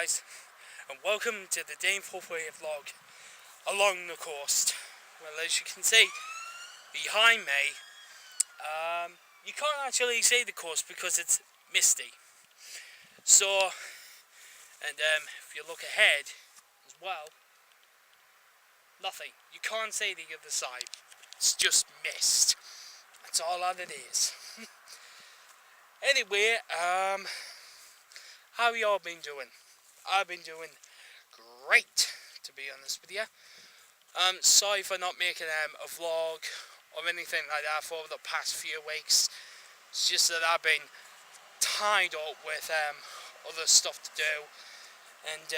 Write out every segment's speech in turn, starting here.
guys, and welcome to the Dean448 vlog along the coast. Well, as you can see behind me, you can't actually see the coast because it's misty. So, and if you look ahead as well, nothing. You can't see the other side. It's just mist. That's all that it is. Anyway, how y'all been doing? I've been doing great, to be honest with you. Sorry for not making a vlog or anything like that for the past few weeks. It's just that I've been tied up with other stuff to do, and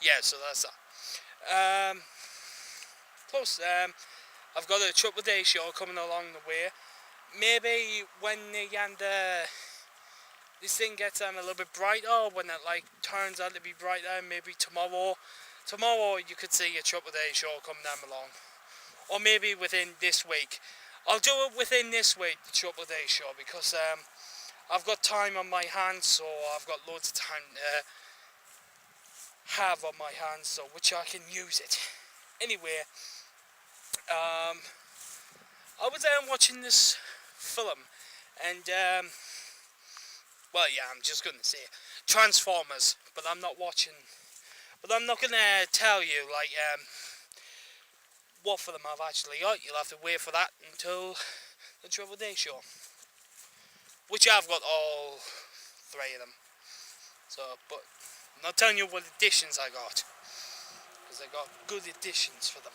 yeah, so that's that. Plus, I've got a Triple Day show coming along the way. Maybe when this thing gets a little bit brighter, when it turns out to be brighter, maybe tomorrow you could see a Triple Day show come down along, or maybe within this week. I'll do it within this week, the Triple Day show, because I've got time on my hands, so I've got loads of time to have on my hands, so which I can use it. Anyway, I was watching this film, and well, yeah, I'm just gonna say it. Transformers, but I'm not gonna tell you what film I've actually got. You'll have to wait for that until the Triple Day show, which I've got all three of them. So, but I'm not telling you what editions I got, because I got good editions for them.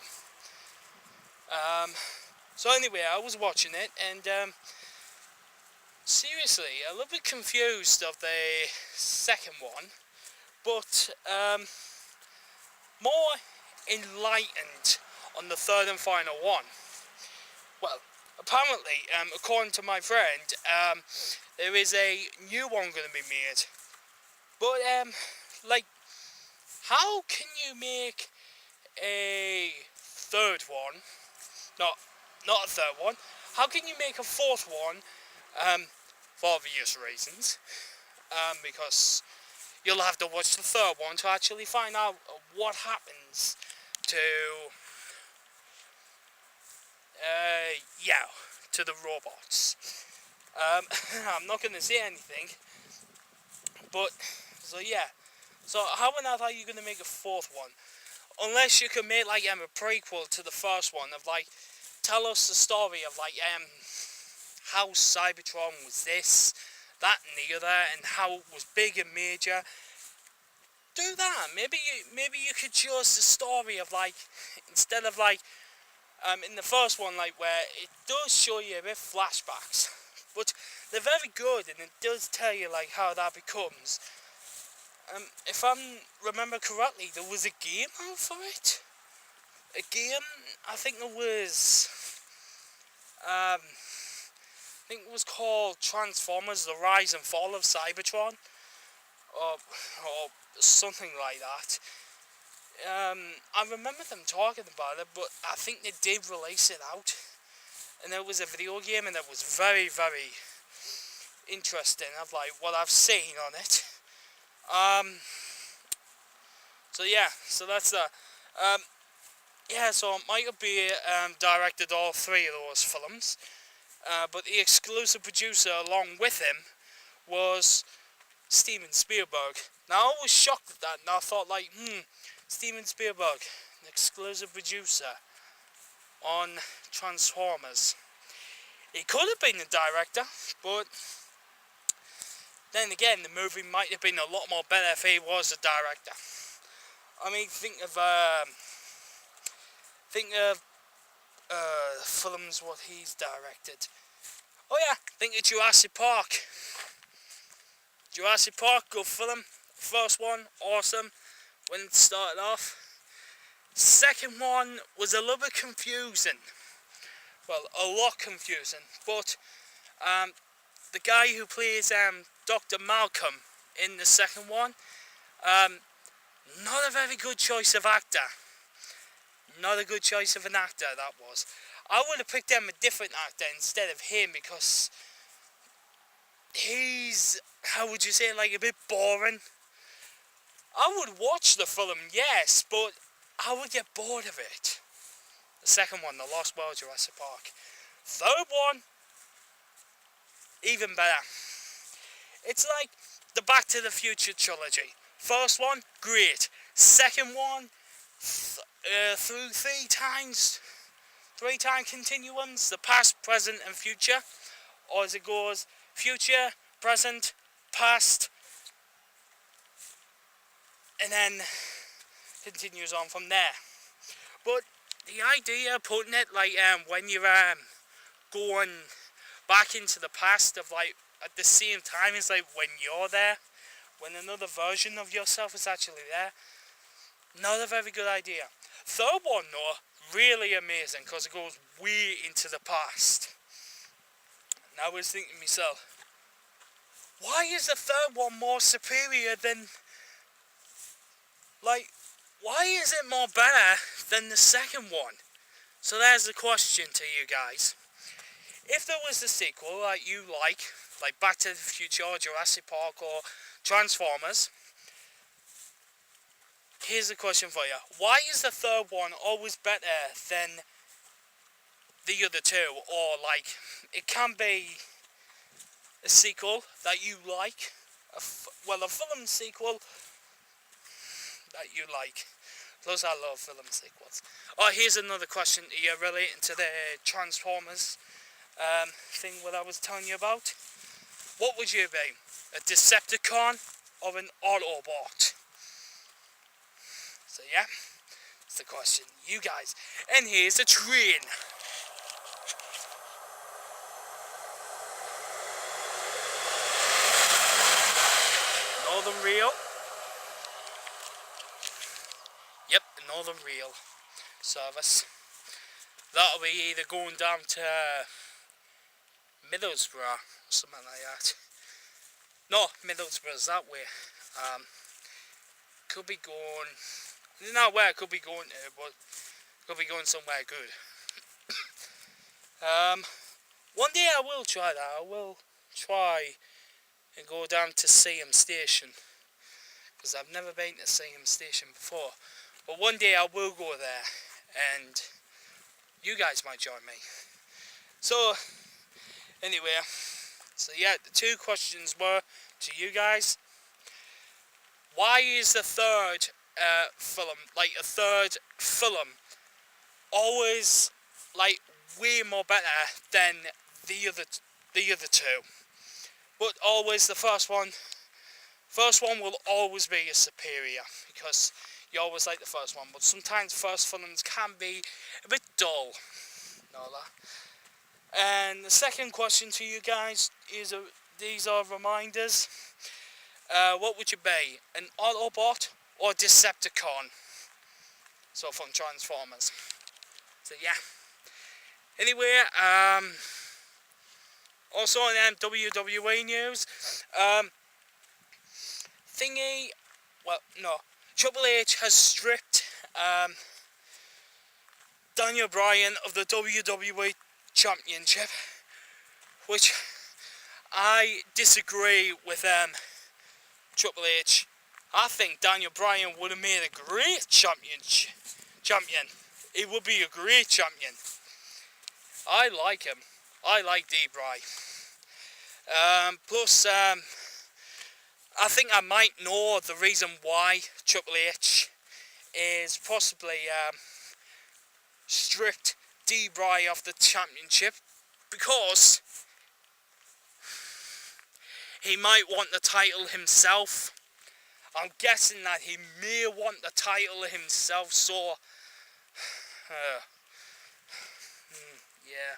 So anyway, I was watching it, and seriously, a little bit confused of the second one, but more enlightened on the third and final one. Well, apparently, according to my friend, there is a new one going to be made. But how can you make a third one? Not a third one. How can you make a fourth one? For obvious reasons. Because you'll have to watch the third one to actually find out what happens to to the robots. I'm not going to say anything, but so yeah. So how on earth are you going to make a fourth one? Unless you can make a prequel to the first one of tell us the story of how Cybertron was this, that, and the other, and how it was big and major. Do that. Maybe you could show us the story of instead of in the first one where it does show you a bit flashbacks, but they're very good, and it does tell you how that becomes. If I remember correctly, there was a game out for it. A game, I think it was called Transformers: The Rise and Fall of Cybertron, or something like that. I remember them talking about it, but I think they did release it out, and it was a video game, and it was very, very interesting of what I've seen on it. So yeah, so that's that. Yeah, so Michael B directed all three of those films, but the exclusive producer along with him was Steven Spielberg. Now I was shocked at that, and I thought Steven Spielberg, an exclusive producer on Transformers. He could have been the director, but then again, the movie might have been a lot more better if he was the director. I mean, think of films what he's directed. Oh yeah, think of Jurassic Park. Jurassic Park, good film. First one, awesome when it started off. Second one was a little bit confusing. Well, a lot confusing. But the guy who plays Dr. Malcolm in the second one, not a very good choice of actor. Not a good choice of an actor, that was. I would have picked a different actor instead of him, because he's, how would you say, a bit boring. I would watch the film, yes, but I would get bored of it. The second one, The Lost World, Jurassic Park. Third one, even better. It's like the Back to the Future trilogy. First one, great. Second one, through three times continuums, the past, present and future. Or as it goes, future, present, past, and then continues on from there. But the idea of putting it like when you're going back into the past of like at the same time as like when you're there, when another version of yourself is actually there, not a very good idea. Third one though, really amazing because it goes way into the past. And I was thinking to myself, why is the third one more superior than, like, why is it more better than the second one? So there's the question to you guys. If there was a sequel like you like Back to the Future or Jurassic Park or Transformers, here's a question for you. Why is the third one always better than the other two? Or like, it can be a sequel that you like, a film sequel that you like. Plus I love film sequels. Oh, here's another question to you relating to the Transformers thing what I was telling you about. What would you be? A Decepticon or an Autobot? So yeah, that's the question. You guys. And here's a train. Northern Rail. Yep, the Northern Rail service. That'll be either going down to Middlesbrough or something like that. No, Middlesbrough's that way. Could be going, I don't know where it could be going to, but could be going somewhere good. One day I will try that. I will try and go down to Seaham Station, because I've never been to Seaham Station before. But one day I will go there, and you guys might join me. So, anyway, so yeah, the two questions were to you guys. Why is the third film, always like way more better than the other two? But always the first one will always be a superior, because you always like the first one. But sometimes first films can be a bit dull. Know that. And the second question to you guys is, these are reminders. What would you be? An Autobot or Decepticon? So from Transformers. So yeah. Anyway, also in WWE news, Triple H has stripped Daniel Bryan of the WWE Championship, which I disagree with Triple H. I think Daniel Bryan would have made a great champion. He would be a great champion. I like him. I like D-Bry. Plus, I think I might know the reason why Triple H is possibly stripped D-Bry off the championship, because he might want the title himself. I'm guessing that he may want the title himself, so yeah,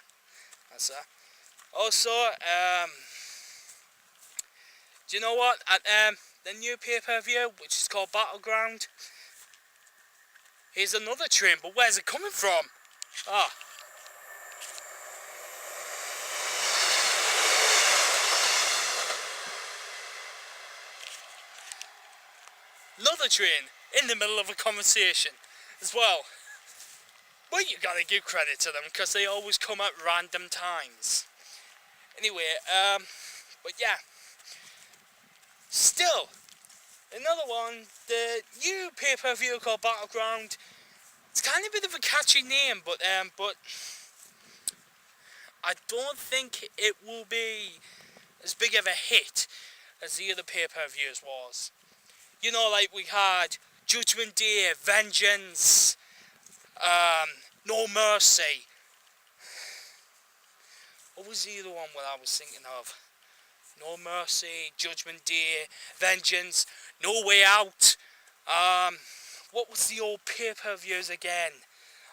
that's that. Also, do you know what? At the new pay-per-view, which is called Battleground, here's another train, but where's it coming from? Ah. Another train in the middle of a conversation as well. But you gotta give credit to them, because they always come at random times. Anyway, but yeah. Still, Another one, the new pay-per-view called Battleground. It's kind of a bit of a catchy name, but I don't think it will be as big of a hit as the other pay-per-views was. You know, like we had Judgment Day, Vengeance, No Mercy. What was the other one that I was thinking of? No Mercy, Judgment Day, Vengeance, No Way Out. What was the old pay-per-views again?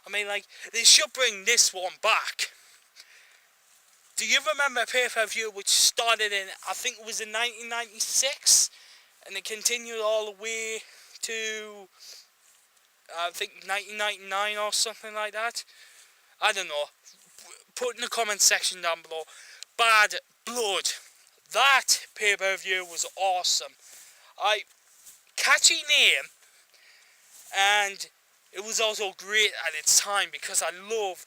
I mean, like, they should bring this one back. Do you remember a pay-per-view which started in, I think it was in 1996, and it continued all the way to, I think, 1999 or something like that? I don't know. Put in the comment section down below. Bad Blood. That pay-per-view was awesome. Catchy name, and it was also great at its time because I love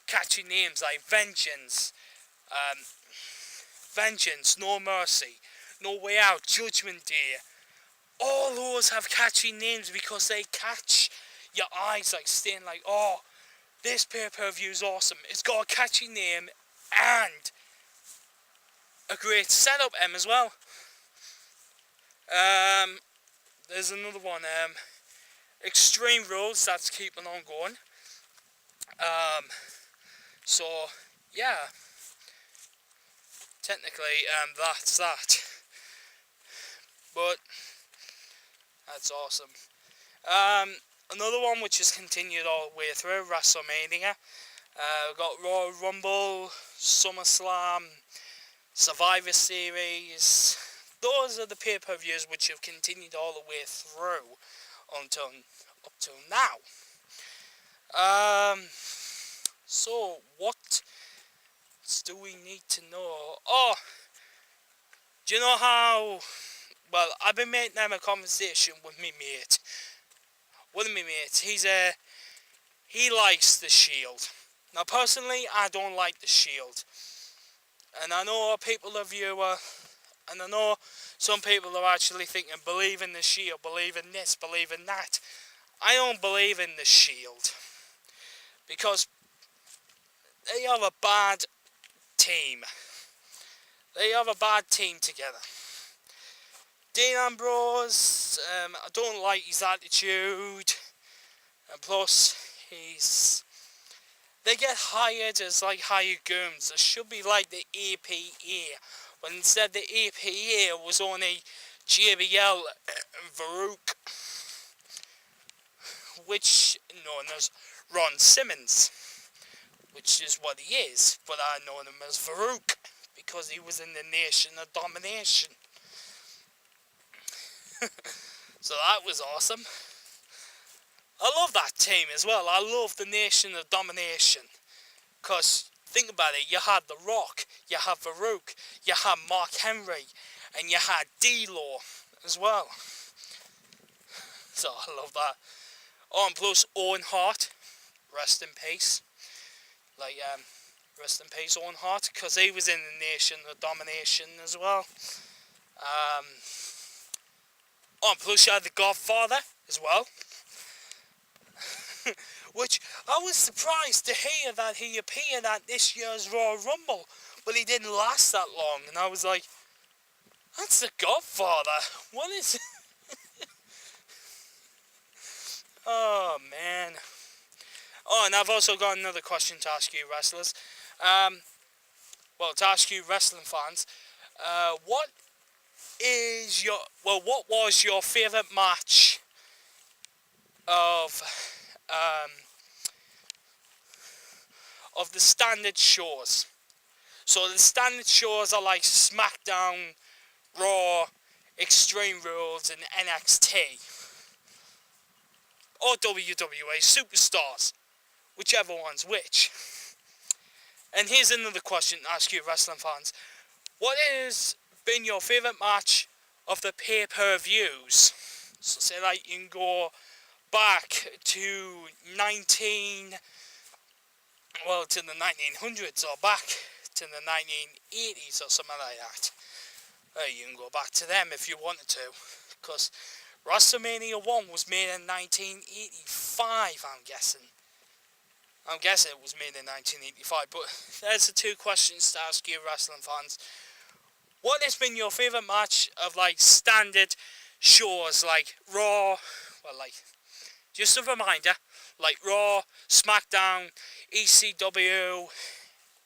catchy names like Vengeance, No Mercy, No Way Out, Judgment Day. All those have catchy names because they catch your eyes, like staying like, oh, this pay-per-view is awesome. It's got a catchy name and a great setup as well. There's another one, Extreme Rules, that's keeping on going. So yeah, technically that's that. But that's awesome. Another one which has continued all the way through, WrestleMania. We've got Royal Rumble, SummerSlam, Survivor Series. Those are the pay-per-views which have continued all the way through up till now. So what do we need to know? Oh, do you know how? Well, I've been making a conversation with me mate. One of my mates, he likes the Shield. Now, personally, I don't like the Shield. And I know people are viewer, and I know some people are actually thinking, believe in the Shield, believe in this, believe in that. I don't believe in the Shield. Because they are a bad team. They have a bad team together. Dean Ambrose, I don't like his attitude. And plus, they get hired as like hired goons. It should be like the APA. But instead the APA was only JBL and Farouk, which known as Ron Simmons, which is what he is, but I know him as Farouk because he was in the Nation of Domination. So that was awesome. I love that team as well. I love the Nation of Domination. Because, think about it, you had The Rock, you had Farouk, you had Mark Henry, and you had D-Law as well. So I love that. Oh, and plus Owen Hart, rest in peace. Rest in peace Owen Hart, because he was in the Nation of Domination as well. Oh, and plus you had The Godfather as well. Which I was surprised to hear that he appeared at this year's Royal Rumble, but he didn't last that long, and I was like, that's The Godfather. What is it? Oh, man. Oh, and I've also got another question to ask you, wrestlers. To ask you wrestling fans, what was your favourite match of the standard shows? So the standard shows are like SmackDown, Raw, Extreme Rules, and NXT. Or WWE Superstars, whichever one's which. And here's another question to ask you wrestling fans. What has been your favourite match of the pay-per-views? So say like you can go back to the 1900s or back to the 1980s or something like that. You can go back to them if you wanted to. because WrestleMania 1 was made in 1985, I'm guessing it was made in 1985, but there's the two questions to ask you, wrestling fans. What has been your favourite match of, like, standard shows, like Raw, well, like, just a reminder, like Raw, SmackDown, ECW,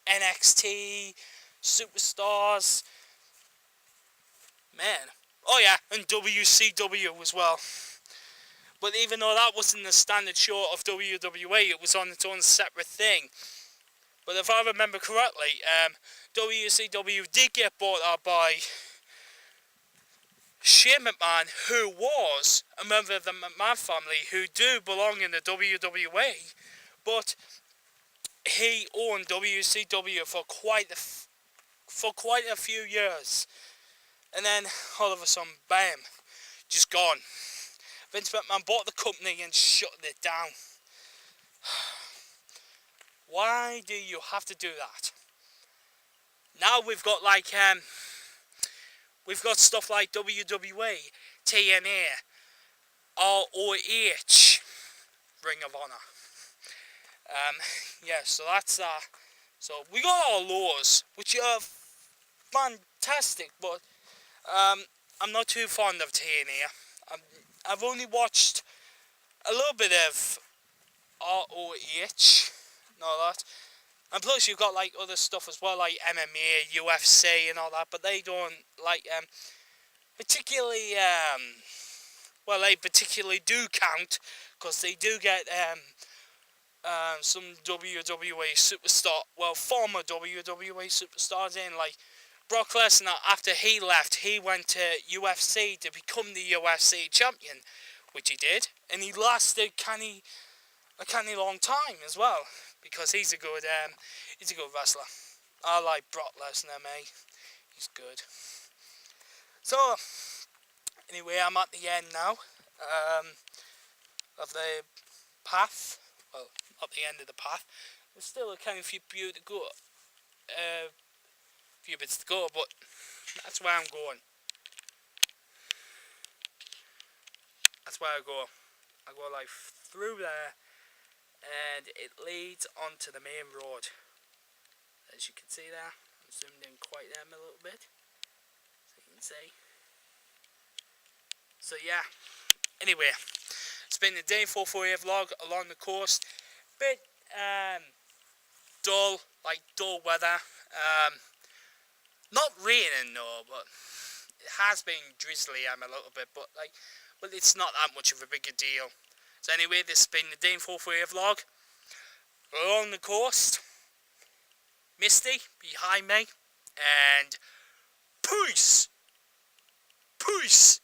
NXT, Superstars, man, oh yeah, and WCW as well. But even though that wasn't the standard show of WWE, it was on its own separate thing. But if I remember correctly, WCW did get bought out by Shane McMahon, who was a member of the McMahon family, who do belong in the WWE, but he owned WCW for quite a few years, and then all of a sudden, bam, just gone. Vince McMahon bought the company and shut it down. Why do you have to do that? Now we've got we've got stuff like WWE, TNA, ROH, Ring of Honor. Yeah, so that's that. So we got all those, which are fantastic, but I'm not too fond of TNA. I've only watched a little bit of ROH and all that. And plus you've got like other stuff as well, like MMA, UFC and all that, but they don't like particularly well, they particularly do count, because they do get some WWE superstar, well, former WWE superstars in, like Brock Lesnar. After he left, he went to UFC to become the UFC champion, which he did, and he lasted a canny long time as well, because he's a good wrestler. I like Brock Lesnar, mate. He's good. So anyway, I'm at the end now of the path. Well, not the end of the path. There's still a kind of few bits to go, but that's where I'm going. That's where I go. I go like through there, and it leads onto the main road. As you can see there, I'm zoomed in quite a little bit, so you can see. So yeah, anyway, it's been the Dean448 vlog along the coast. Bit dull, like dull weather. Not raining though, but it has been drizzly a little bit, but it's not that much of a bigger deal. So anyway, this has been the Dean448 vlog along the coast. Misty behind me, and peace! Peace!